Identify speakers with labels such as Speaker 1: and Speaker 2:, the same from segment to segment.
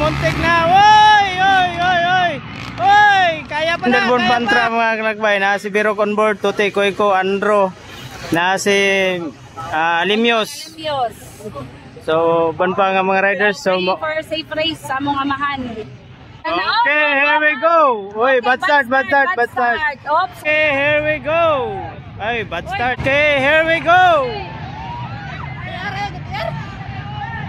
Speaker 1: muntik na. Oy, oy, oy, oy. Oy, kaya pa na.
Speaker 2: Underborn Pantra mga kalakbay. Na si Biro Convert, Tuti, Koiko, Andro. Na si Alimios. So, ban pa nga mga riders. So,
Speaker 3: for safe race sa mga amahan.
Speaker 2: okay, here we go. Oy, bad start.
Speaker 3: Oops.
Speaker 2: Okay, here we go. Ay, bad start. Okay, here we go.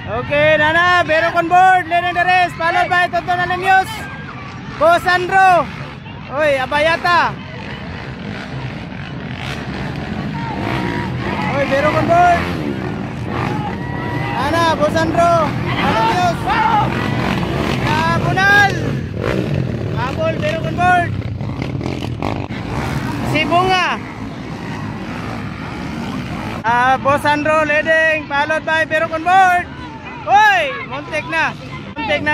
Speaker 2: Okay, Nana, Biro Convert, leading the race. Followed by Tonton Alimios. Boss Andro. Oy, Abayata. Oy, Biro Convert. Nana, Boss Andro. Alimios. Bunal. Abol, Biro Convert. Si Bunga. Boss Andro leading, followed by Biro Convert. Hoy, muntik na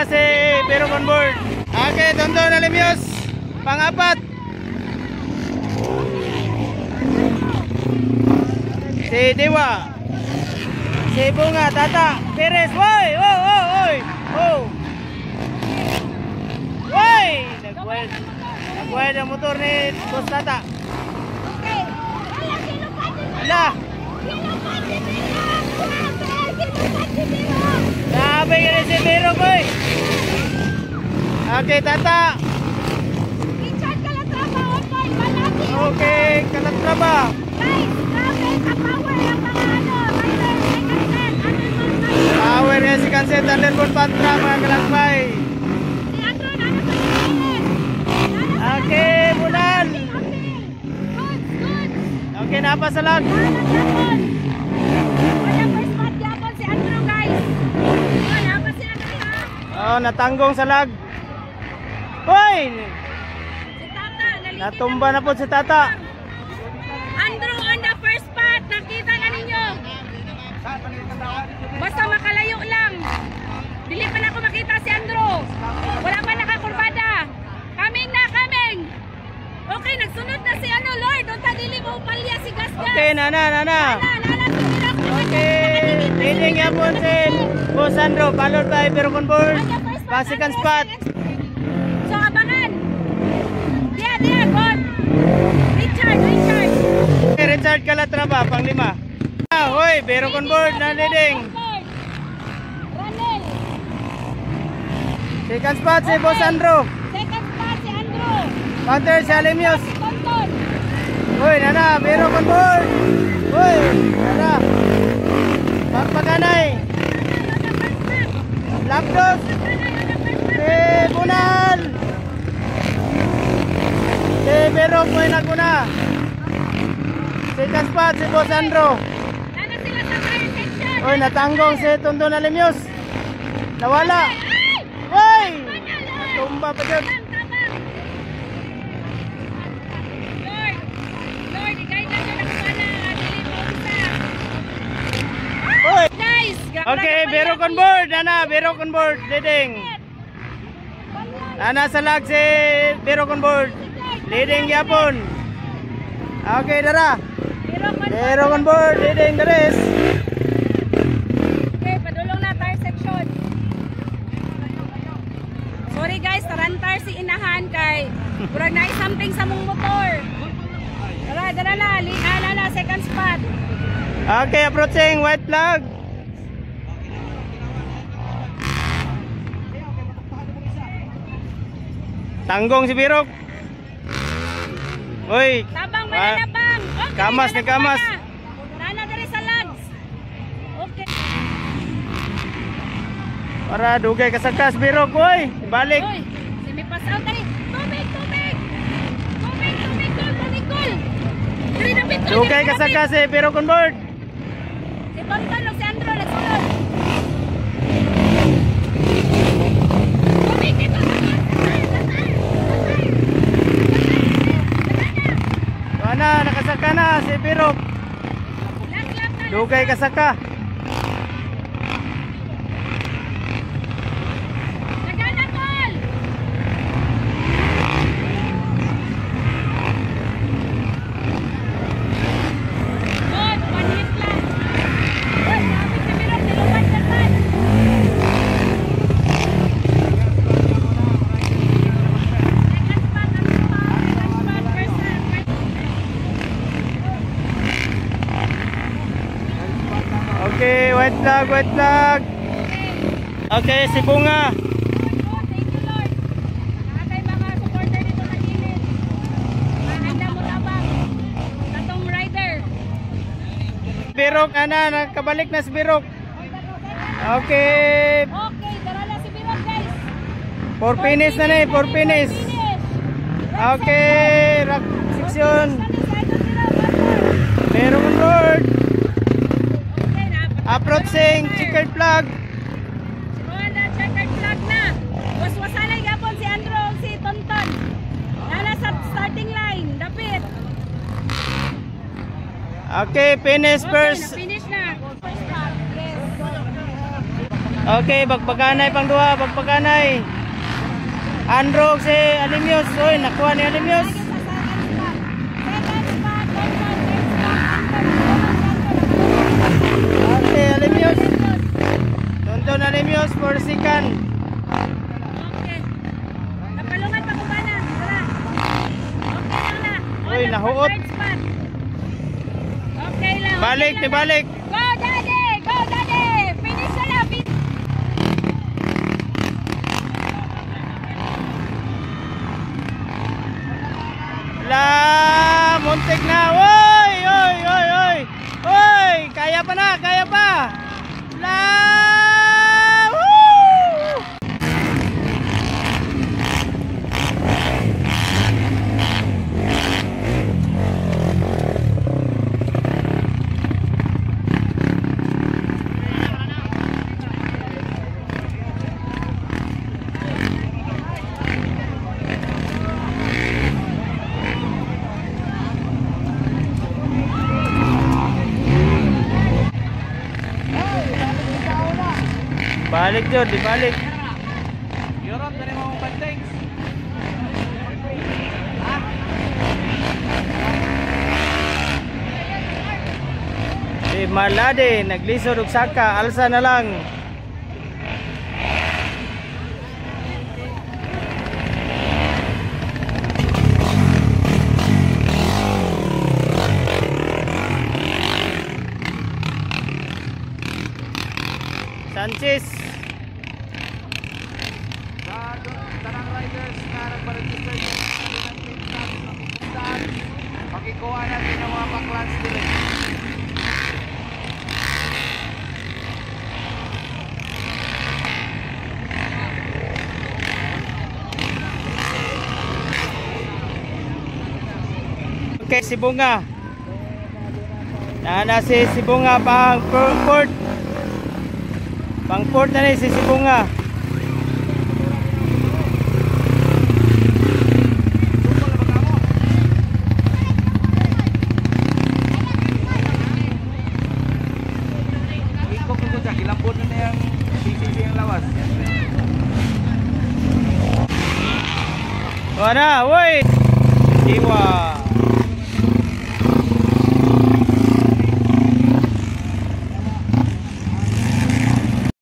Speaker 2: si Biro Convert. Okay, Tonton Alimios, pang-apat. Si Dewa. Si Bunga, Tata, Perez. Hoy, oy. Hoy, nagwed ang motor ni Boss Tata. Ala. Sabi ka na si Biro, boy. Okay, Tata.
Speaker 3: Richard Calatrava, on point.
Speaker 2: Okay, Calatrava.
Speaker 3: Guys, grabe, ka-power ang mga
Speaker 2: Power niya si Kanset, Underborn Pantra, mga kalakbay.
Speaker 3: Si Andro, nana sa Pilipinas.
Speaker 2: Okay, Bunal.
Speaker 3: Good.
Speaker 2: Okay, napasalag. Oh, natanggong sa lag. Hoy! Natumba na po si Tata.
Speaker 3: Andrew on the first spot. Nakita na ninyo. Basta makalayo lang. Dili pa na ako makita si Andrew. Wala pa nakakurbada. Coming. Okay, nagsunod na si Lord. Unta dili mo palya si Gasgas.
Speaker 2: Okay, Nana. Okay, leading yapon si Boss Andro, followed by Biro Convert. Second spot.
Speaker 3: So, abangan. There, God. Richard.
Speaker 2: Okay, Richard Calatrava, pang-5. Hoy, Biro Convert na leading.
Speaker 3: Ranel.
Speaker 2: Second spot si Boss Andro.
Speaker 3: Second spot si Andrew.
Speaker 2: Counter si Alimios.
Speaker 3: Tonton.
Speaker 2: Hoy, Nana, Biro Convert. Hoy, Nana. Pagpaganay. Lapdos. Si Bunal. Si Biro po ay naguna. Second spot si Boss Andro.
Speaker 3: Nana sila sa fire section.
Speaker 2: Hoy, natanggong si Tonton Alimios. Nawala. Hoy! Natumba pa dyan.
Speaker 3: Lord, i-guide na siya ng pala. Dili mo isa.
Speaker 2: Hoy!
Speaker 3: Nice!
Speaker 2: Okay, Biro Convert. Nana, Biro Convert. Leading. Nana sa lag si Biro Convert. Leading yapon. Okay, Dara. Biro Convert. Leading the race.
Speaker 3: Okay, padulong na tire section. Sorry guys, tarantar si inahan kay murag na something sa mong motor. Dara na, second spot.
Speaker 2: Okay, approaching white flag. Tanggong si Birok. Uy.
Speaker 3: Tabang, mananabang. Okay,
Speaker 2: Kamas ni kamas.
Speaker 3: Nana dali sa lags. Okay.
Speaker 2: Para dugay kasakas Birok, uy. Balik.
Speaker 3: Uy, semi-pass out dali. Tubig. Gol. Dali na pit.
Speaker 2: Dugay kasakas si Birok on board.
Speaker 3: Si Tonton o si Andro nagsunod. Tubig dito.
Speaker 2: Ana, nakasaka na si Birok. Dugay kasaka. Okay, white flag, white flag. Okay, si Bunga.
Speaker 3: Oh, thank you Lord. Nakatay mga supporter dito na gilid. Mahanda mo tabang. Tatong rider.
Speaker 2: Birok, ana, nakabalik na si Birok. Okay,
Speaker 3: Okay, tara na si Birok guys.
Speaker 2: for finish na ni, for finish. Okay, rock section. Pero on board. Approaching checkered flag.
Speaker 3: Wala, checkered flag na. Waswasanay gapon si Andro o si Tonton. Nala sa starting line, dapit.
Speaker 2: Okay, finish first.
Speaker 3: Okay, na-finish na. First stop, yes.
Speaker 2: Okay, bagpaganay pang duha, bagpaganay. Andro si Alimios. Oy, nakuha ni Alimios.
Speaker 3: Lagi sa second spot. Second spot, Tonton, next spot.
Speaker 2: Okay, Alimios. Tonton Alimios for second.
Speaker 3: Okay. Napalungan pa ko ba na? Tara. Okay lang na.
Speaker 2: Uy, nahuot.
Speaker 3: Third spot. Okay lang.
Speaker 2: Balik,
Speaker 3: okay lang.
Speaker 2: balik.
Speaker 3: Go, Daddy! Go, Daddy! Finish na lang.
Speaker 2: La, muntik na. Oy, oy, oy, oy. Oy, kaya pa na, kaya pa. La! Woo! Balik Jod, dibalik. Yorot, dali mo mong banteng. Si Malade, naglisod og saka, alsa na lang. Sanchez.
Speaker 4: Tanang riders na nagpa-register pakikuha natin ang mga paklans nila.
Speaker 2: Okay, si Bunga. Na si Bunga pang port. Pang port na ni si Bunga.
Speaker 4: Ikot ko dyan, kilambot na yung PCC yung lawas.
Speaker 2: Wala, woi. Jiwa.